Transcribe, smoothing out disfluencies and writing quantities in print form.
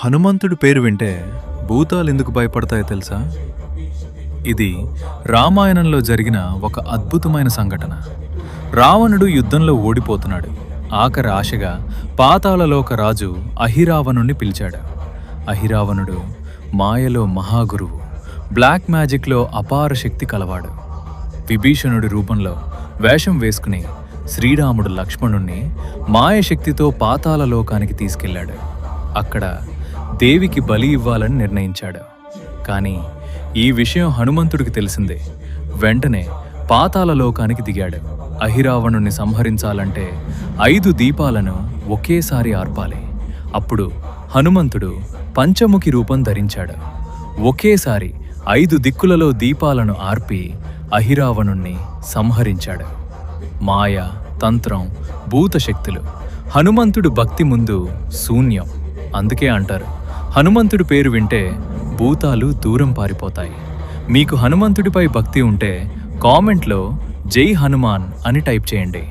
హనుమంతుడి పేరు వింటే భూతాలు ఎందుకు భయపడతాయో తెలుసా? ఇది రామాయణంలో జరిగిన ఒక అద్భుతమైన సంఘటన. రావణుడు యుద్ధంలో ఓడిపోతున్నాడు. ఆఖరి ఆశగా పాతాళలోక రాజు అహిరావణుణ్ణి పిలిచాడు. అహిరావణుడు మాయలో మహాగురువు, బ్లాక్ మ్యాజిక్లో అపార శక్తి కలవాడు. విభీషణుడి రూపంలో వేషం వేసుకుని శ్రీరాముడు లక్ష్మణుణ్ణి మాయశక్తితో పాతాళలోకానికి తీసుకెళ్లాడు. అక్కడ దేవికి బలి ఇవ్వాలని నిర్ణయించాడు. కానీ ఈ విషయం హనుమంతుడికి తెలిసిందే. వెంటనే పాతాళలోకానికి దిగాడు. అహిరావణుణ్ణి సంహరించాలంటే 5 దీపాలను ఒకేసారి ఆర్పాలి. అప్పుడు హనుమంతుడు పంచముఖి రూపం ధరించాడు. ఒకేసారి 5 దిక్కులలో దీపాలను ఆర్పి అహిరావణుణ్ణి సంహరించాడు. మాయ, తంత్రం, భూతశక్తులు హనుమంతుడు భక్తి ముందు శూన్యం. అందుకే అంటారు, హనుమంతుడి పేరు వింటే భూతాలు దూరం పారిపోతాయి. మీకు హనుమంతుడిపై భక్తి ఉంటే కామెంట్లో జై హనుమాన్ అని టైప్ చేయండి.